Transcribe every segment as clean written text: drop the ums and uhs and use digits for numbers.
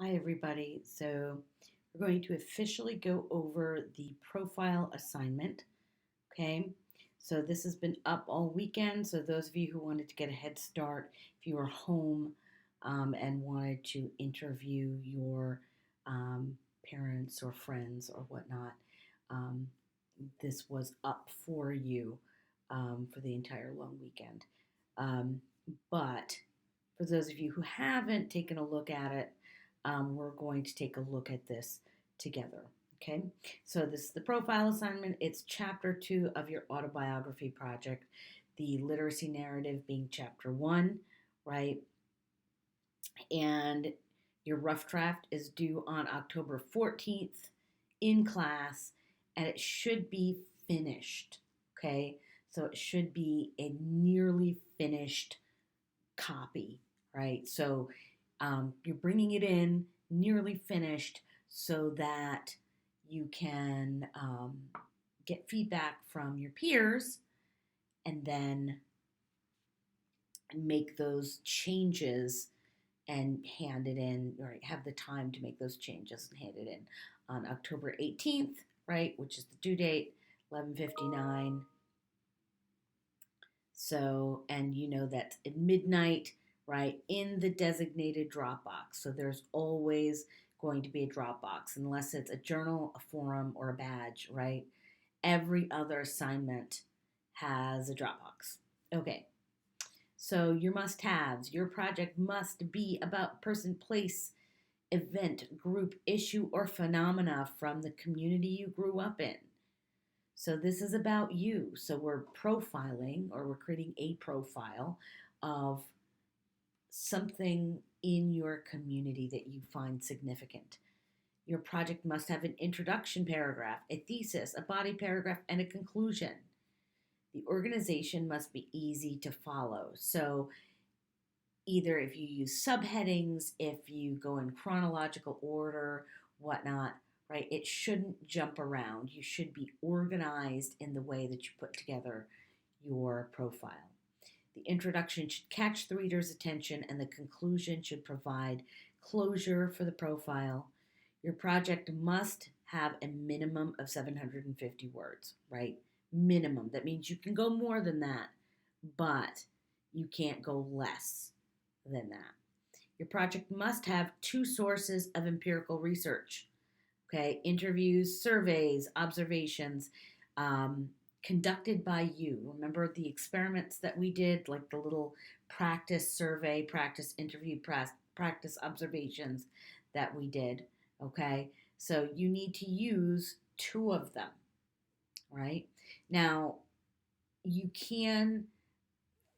Hi, everybody. So, we're going to officially go over the profile assignment. Okay. So, this has been up all weekend. So, those of you who wanted to get a head start, if you were home and wanted to interview your um, parents or friends or whatnot, um, this was up for you for the entire long weekend. Um, but for those of you who haven't taken a look at it, we're going to take a look at this together. Okay, so this is the profile assignment. It's chapter 2 of your autobiography project, the literacy narrative being chapter 1, right? And your rough draft is due on October 14th in class, and it should be finished. Okay, so it should be a nearly finished copy, right? So you're bringing it in nearly finished so that you can get feedback from your peers and then make those changes and hand it in, or have the time to make those changes and hand it in on October 18th, right, which is the due date, 11:59. So, and you know that's at midnight, right, in the designated Dropbox. So there's always going to be a Dropbox, unless it's a journal, a forum, or a badge, right? Every other assignment has a Dropbox. Okay, so your must haves, your project must be about person, place, event, group, issue, or phenomena from the community you grew up in. So this is about you. So we're profiling, or we're creating a profile of something in your community that you find significant. Your project must have an introduction paragraph, a thesis, a body paragraph, and a conclusion. The organization must be easy to follow. So either if you use subheadings, if you go in chronological order, whatnot, right? It shouldn't jump around. You should be organized in the way that you put together your profile. The introduction should catch the reader's attention, and the conclusion should provide closure for the profile. Your project must have a minimum of 750 words, right? Minimum. That means you can go more than that, but you can't go less than that. Your project must have two sources of empirical research. Okay, interviews, surveys, observations conducted by you. Remember the experiments that we did, like the little practice survey, practice interview, practice observations that we did. Okay, so you need to use two of them, right? Now, you can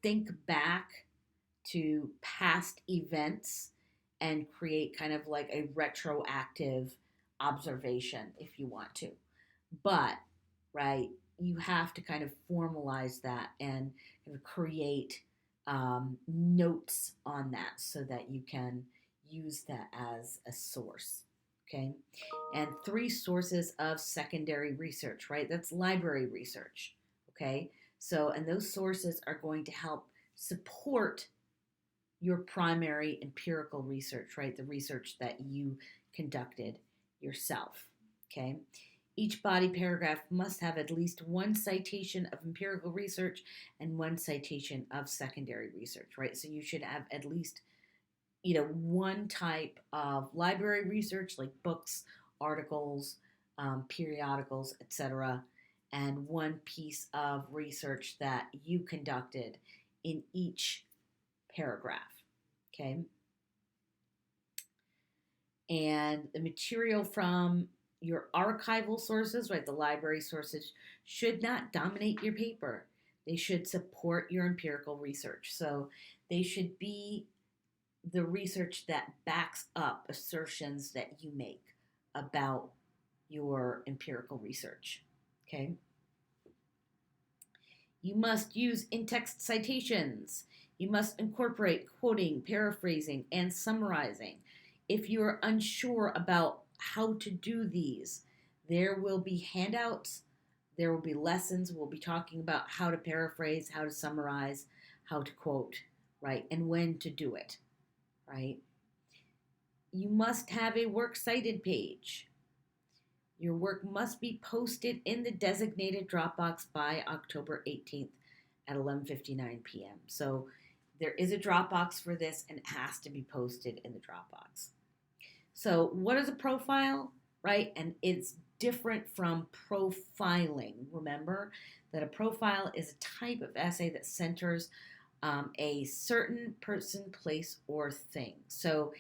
think back to past events and create kind of like a retroactive observation if you want to. But, right, you have to kind of formalize that and kind of create notes on that so that you can use that as a source. Okay. And three sources of secondary research, right? That's library research. Okay. So, and those sources are going to help support your primary empirical research, right? The research that you conducted yourself. Okay. Each body paragraph must have at least one citation of empirical research and one citation of secondary research, right? So you should have at least, one type of library research like books, articles, periodicals, etc., and one piece of research that you conducted in each paragraph. Okay. And the material from your archival sources, right, the library sources, should not dominate your paper. They should support your empirical research. So they should be the research that backs up assertions that you make about your empirical research. Okay. You must use in-text citations. You must incorporate quoting, paraphrasing, and summarizing. If you are unsure about how to do these, there will be handouts, there will be lessons. We'll be talking about how to paraphrase, how to summarize, how to quote, right, and when to do it, right? You must have a works cited page. Your work must be posted in the designated Dropbox by October 18th at 11:59 p.m. So there is a Dropbox for this and it has to be posted in the Dropbox. So what is a profile, right? And it's different from profiling. Remember that a profile is a type of essay that centers a certain person, place, or thing. So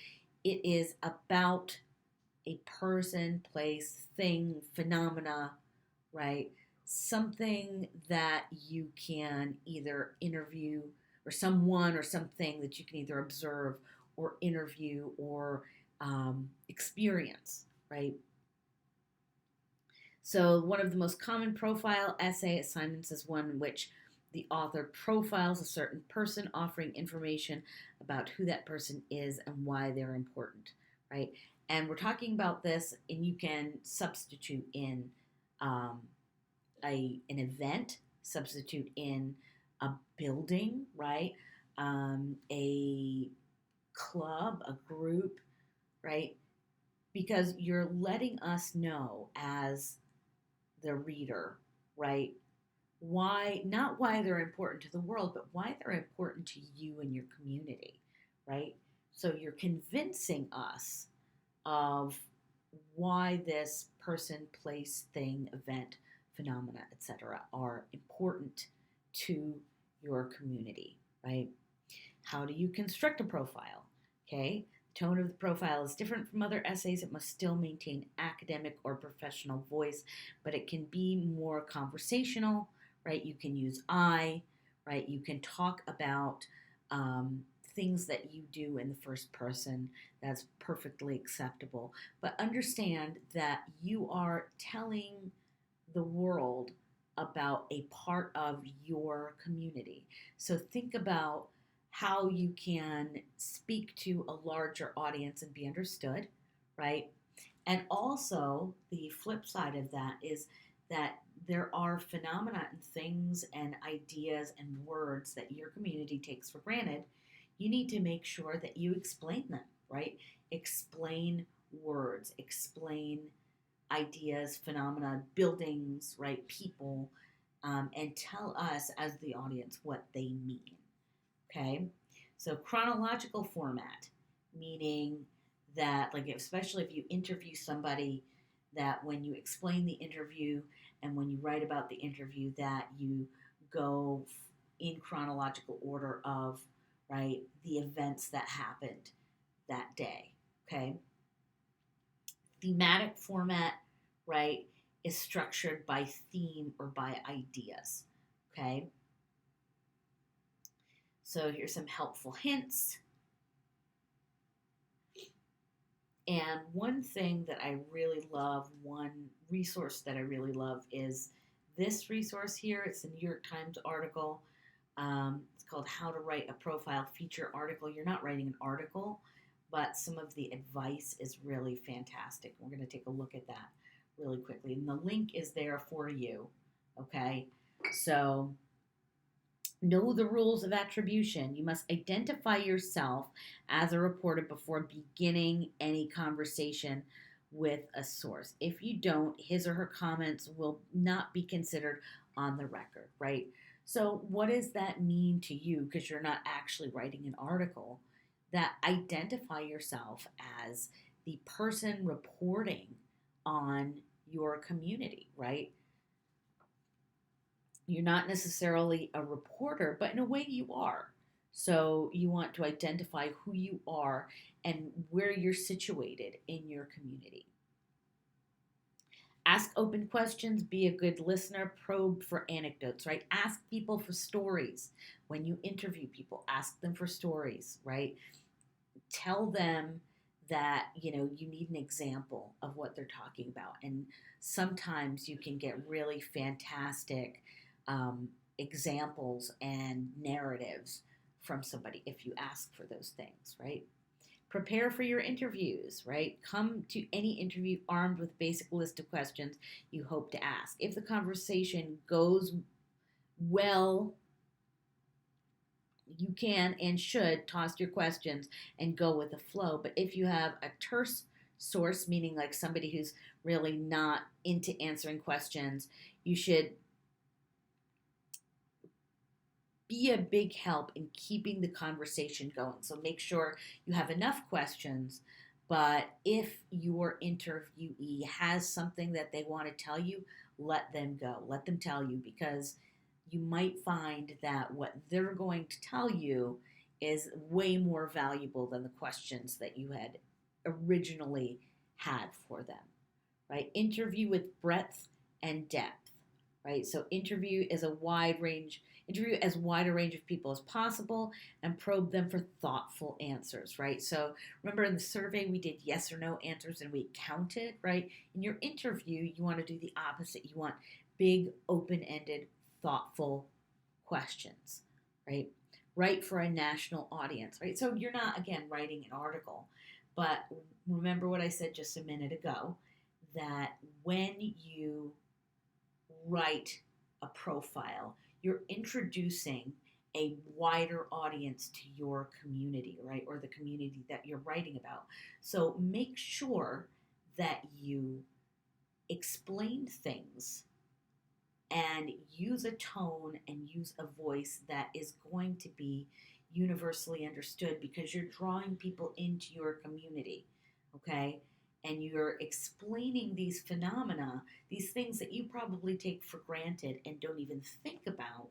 it is about a person, place, thing, phenomena, right? Something that you can either interview, or someone or something that you can either observe or interview or experience, right? So, one of the most common profile essay assignments is one in which the author profiles a certain person, offering information about who that person is and why they're important, right? And we're talking about this, and you can substitute in um, an event, substitute in a building, right? A club, a group, right? Because you're letting us know as the reader, right? Why, not why they're important to the world, but why they're important to you and your community, right? So you're convincing us of why this person, place, thing, event, phenomena, etc., are important to your community, right? How do you construct a profile? Okay, the tone of the profile is different from other essays. It must still maintain academic or professional voice, but it can be more conversational, right? You can use I, right? You can talk about things that you do in the first person. That's perfectly acceptable. But understand that you are telling the world about a part of your community. So think about how you can speak to a larger audience and be understood, right? And also, the flip side of that is that there are phenomena and things and ideas and words that your community takes for granted. You need to make sure that you explain them, right? Explain words, explain ideas, phenomena, buildings, right? People, and tell us as the audience what they mean. Okay, so chronological format, meaning that, like, especially if you interview somebody, that when you explain the interview and when you write about the interview, that you go in chronological order of, right, the events that happened that day. Okay, thematic format, right, is structured by theme or by ideas. Okay, so here's some helpful hints. And one thing that I really love, one resource that I really love is this resource here. It's a New York Times article. It's called How to Write a Profile Feature Article. You're not writing an article, but some of the advice is really fantastic. We're going to take a look at that really quickly. And the link is there for you. Okay. So know the rules of attribution. You must identify yourself as a reporter before beginning any conversation with a source. If you don't, his or her comments will not be considered on the record, right? So, what does that mean to you? Because you're not actually writing an article. That identify yourself as the person reporting on your community, right? You're not necessarily a reporter, but in a way you are. So you want to identify who you are and where you're situated in your community. Ask open questions, be a good listener, probe for anecdotes, right? Ask people for stories. When you interview people, ask them for stories, right? Tell them that, you need an example of what they're talking about. And sometimes you can get really fantastic examples and narratives from somebody if you ask for those things, right? Prepare for your interviews, right? Come to any interview armed with a basic list of questions you hope to ask. If the conversation goes well, you can and should toss your questions and go with the flow. But if you have a terse source, meaning like somebody who's really not into answering questions, you should be a big help in keeping the conversation going. So make sure you have enough questions. But if your interviewee has something that they want to tell you, let them go. Let them tell you, because you might find that what they're going to tell you is way more valuable than the questions that you had originally had for them, right? Interview with breadth and depth, right? So interview as wide a range of people as possible and probe them for thoughtful answers, right? So remember in the survey we did yes or no answers and we counted, right? In your interview, you want to do the opposite. You want big, open-ended, thoughtful questions, right? Write for a national audience, right? So you're not, again, writing an article, but remember what I said just a minute ago, that when you write a profile, you're introducing a wider audience to your community, right? Or the community that you're writing about. So make sure that you explain things and use a tone and use a voice that is going to be universally understood, because you're drawing people into your community, okay? And you're explaining these phenomena, these things that you probably take for granted and don't even think about.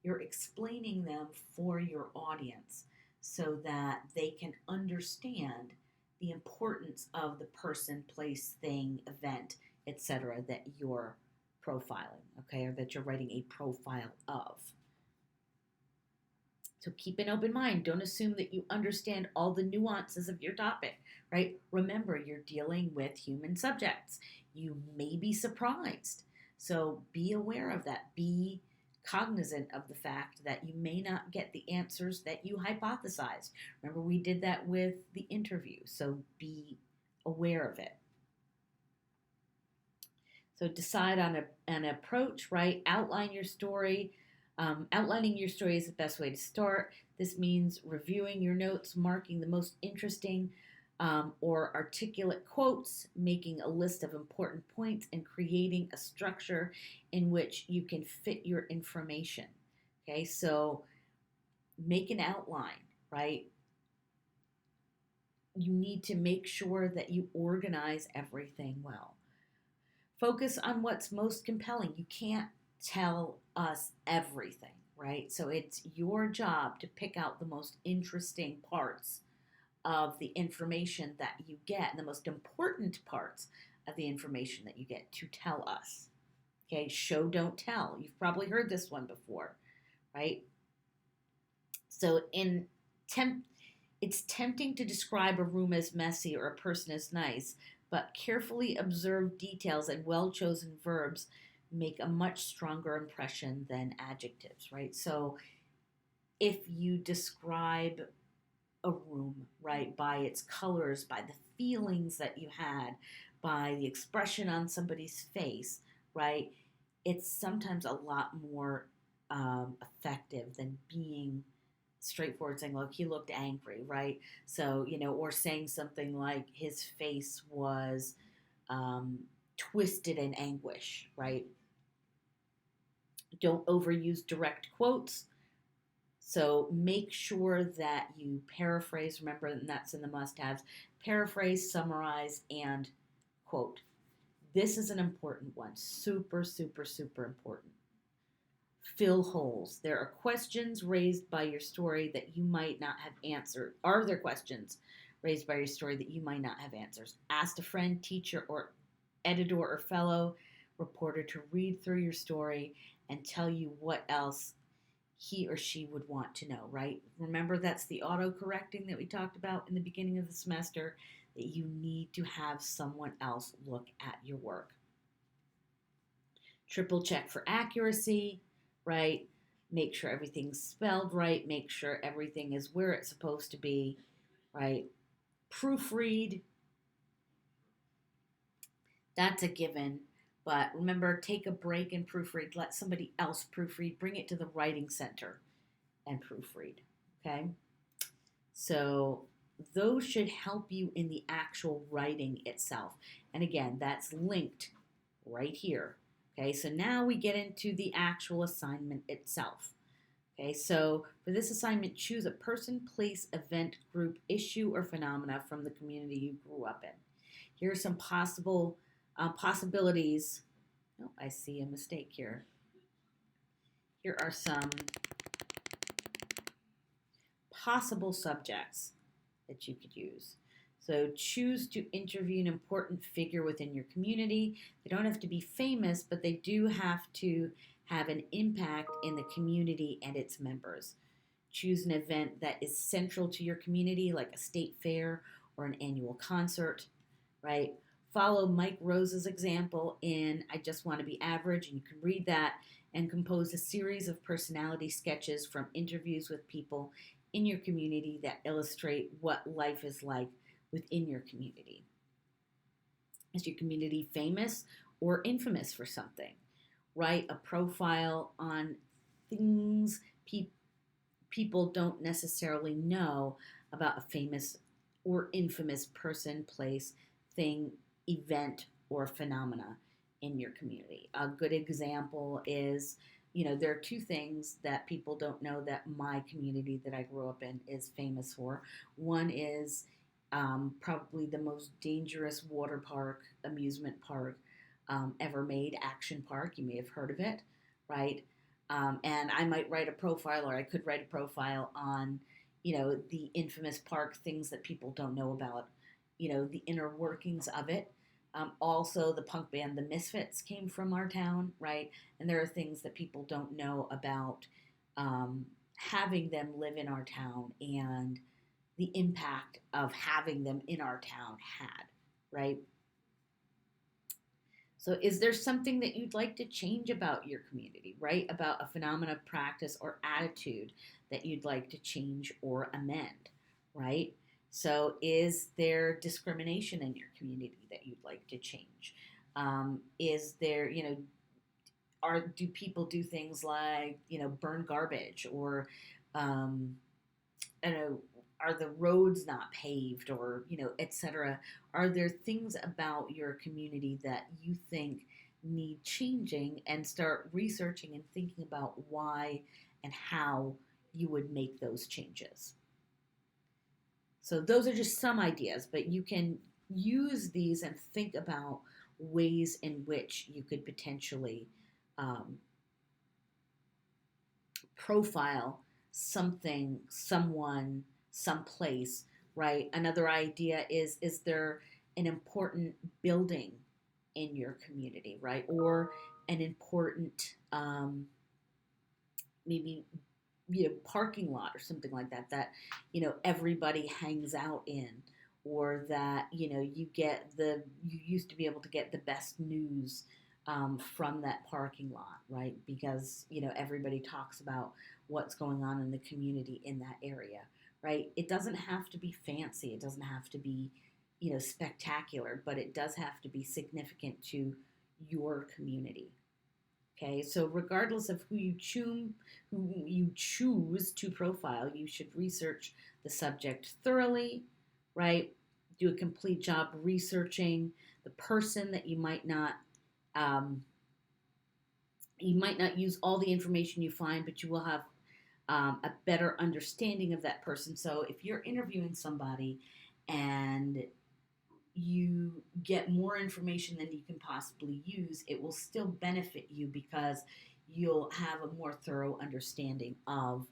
You're explaining them for your audience so that they can understand the importance of the person, place, thing, event, etc. that you're profiling, okay, or that you're writing a profile of. So keep an open mind. Don't assume that you understand all the nuances of your topic, right? Remember, you're dealing with human subjects. You may be surprised. So be aware of that. Be cognizant of the fact that you may not get the answers that you hypothesized. Remember, we did that with the interview. So be aware of it. So decide on an approach, right? Outline your story. Outlining your story is the best way to start. This means reviewing your notes, marking the most interesting or articulate quotes, making a list of important points, and creating a structure in which you can fit your information. Okay, so make an outline, right? You need to make sure that you organize everything well. Focus on what's most compelling. You can't tell us everything, right? So it's your job to pick out the most interesting parts of the information that you get, and the most important parts of the information that you get to tell us. Okay, show, don't tell. You've probably heard this one before, right? So it's tempting to describe a room as messy or a person as nice, but carefully observed details and well chosen verbs make a much stronger impression than adjectives, right? So if you describe a room, right, by its colors, by the feelings that you had, by the expression on somebody's face, right, it's sometimes a lot more effective than being straightforward, saying, look, he looked angry, right? So, or saying something like his face was um, twisted in anguish, right? Don't overuse direct quotes. So make sure that you paraphrase, remember, and that's in the must haves, paraphrase, summarize, and quote. This is an important one. Super, super, super important. Fill holes. There are questions raised by your story that you might not have answered. Are there questions raised by your story that you might not have answers? Ask a friend, teacher, or editor or fellow reporter to read through your story and tell you what else he or she would want to know, right? Remember, that's the auto correcting that we talked about in the beginning of the semester, that you need to have someone else look at your work. Triple check for accuracy, right? Make sure everything's spelled right. Make sure everything is where it's supposed to be, right? Proofread. That's a given. But remember, take a break and proofread. Let somebody else proofread. Bring it to the writing center and proofread. Okay. So those should help you in the actual writing itself. And again, that's linked right here. Okay, so now we get into the actual assignment itself. Okay, so for this assignment, choose a person, place, event, group, issue, or phenomena from the community you grew up in. Here are some possibilities. Oh, I see a mistake here. Here are some possible subjects that you could use. So choose to interview an important figure within your community. They don't have to be famous, but they do have to have an impact in the community and its members. Choose an event that is central to your community, like a state fair or an annual concert, right? Follow Mike Rose's example in I Just Want to Be Average, and you can read that and compose a series of personality sketches from interviews with people in your community that illustrate what life is like within your community. Is your community famous or infamous for something? Write a profile on things people don't necessarily know about a famous or infamous person, place, thing, event, or phenomena in your community. A good example is, there are two things that people don't know that my community that I grew up in is famous for. One is probably the most dangerous water park, amusement park ever made, Action Park. You may have heard of it, right? And I might write a profile, or I could write a profile on, the infamous park, things that people don't know about, the inner workings of it. Also, the punk band The Misfits came from our town, right? And there are things that people don't know about having them live in our town and the impact of having them in our town had, right? So, is there something that you'd like to change about your community, right? About a phenomena, practice, or attitude that you'd like to change or amend, right? So, is there discrimination in your community that you'd like to change? Is there, do people do things like, burn garbage or, um, I don't know, are the roads not paved or, etc. Are there things about your community that you think need changing, and start researching and thinking about why and how you would make those changes? So those are just some ideas, but you can use these and think about ways in which you could potentially um, profile something, someone, someplace, right? Another idea is there an important building in your community, right? Or an important maybe parking lot or something like that that everybody hangs out in, or that you used to be able to get the best news from that parking lot, right? Because everybody talks about what's going on in the community in that area, right? It doesn't have to be fancy, it doesn't have to be spectacular, but it does have to be significant to your community. Okay, so regardless of who you choose to profile, you should research the subject thoroughly, right? Do a complete job researching the person that um, you might not use all the information you find, but you will have a better understanding of that person. So if you're interviewing somebody and you get more information than you can possibly use, it will still benefit you because you'll have a more thorough understanding of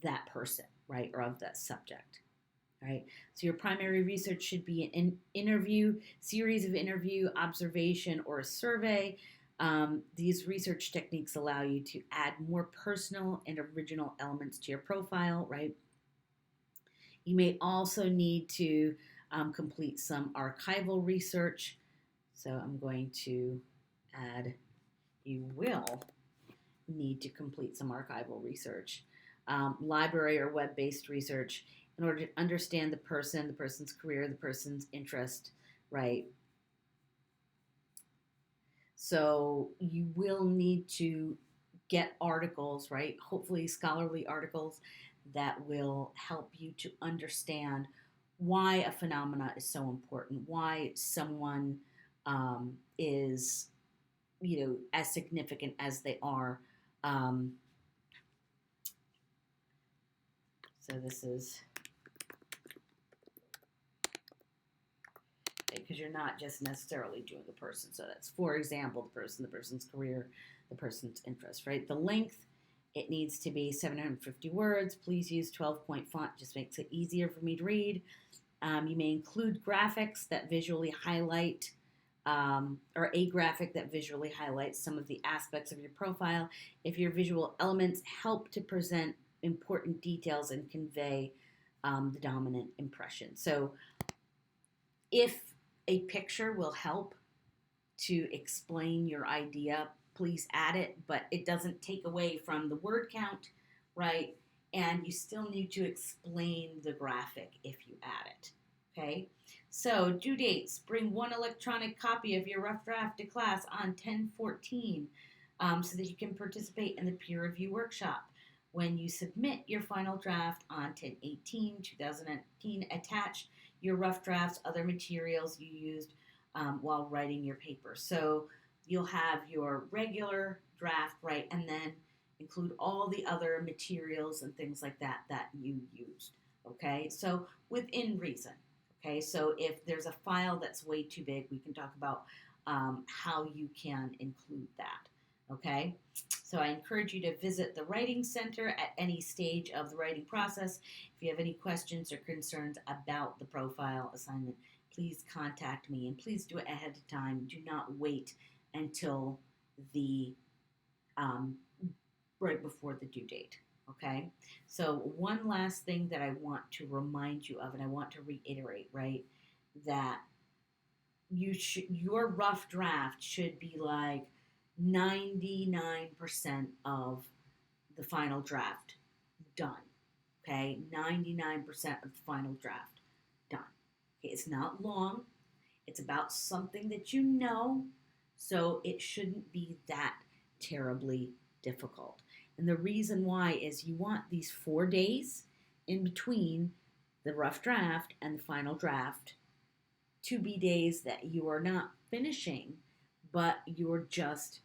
that person, right, or of that subject. Right. So your primary research should be an interview, series of interview, observation, or a survey. These research techniques allow you to add more personal and original elements to your profile, right? You may also need to complete some archival research. So I'm going to add, you will need to complete some archival research, library or web based research in order to understand the person, the person's career, the person's interest, right? So you will need to get articles, right? Hopefully, scholarly articles that will help you to understand why a phenomena is so important, why someone is, as significant as they are. Um, so this is because you're not just necessarily doing the person. So that's, for example, the person's career, the person's interest, right? The length, it needs to be 750 words. Please use 12-point font, just makes it easier for me to read. You may include graphics that visually highlight, or a graphic that visually highlights some of the aspects of your profile if your visual elements help to present important details and convey the dominant impression. So if a picture will help to explain your idea, please add it, but it doesn't take away from the word count, right? And you still need to explain the graphic if you add it, okay? So, due dates, bring one electronic copy of your rough draft to class on 10/14 so that you can participate in the peer review workshop. When you submit your final draft on 10/18/2019, attach your rough drafts, other materials you used while writing your paper. So you'll have your regular draft, right, and then include all the other materials and things like that that you used. Okay, so within reason. Okay, so if there's a file that's way too big, we can talk about how you can include that. Okay, so I encourage you to visit the Writing Center at any stage of the writing process. If you have any questions or concerns about the profile assignment, please contact me, and please do it ahead of time. Do not wait until the um, right before the due date. Okay, so one last thing that I want to remind you of, and I want to reiterate, right, that your rough draft should be like 99% of the final draft done. Okay, 99% of the final draft done. Okay, it's not long. It's about something that you know, so it shouldn't be that terribly difficult. And the reason why is you want these 4 days in between the rough draft and the final draft to be days that you are not finishing, but you're just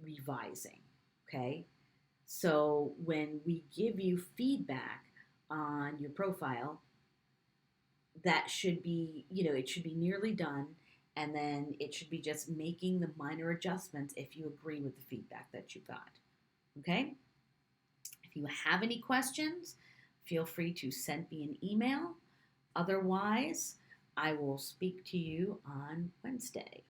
revising. Okay? So when we give you feedback on your profile, that should be, it should be nearly done. And then it should be just making the minor adjustments if you agree with the feedback that you got. Okay? If you have any questions, feel free to send me an email. Otherwise, I will speak to you on Wednesday.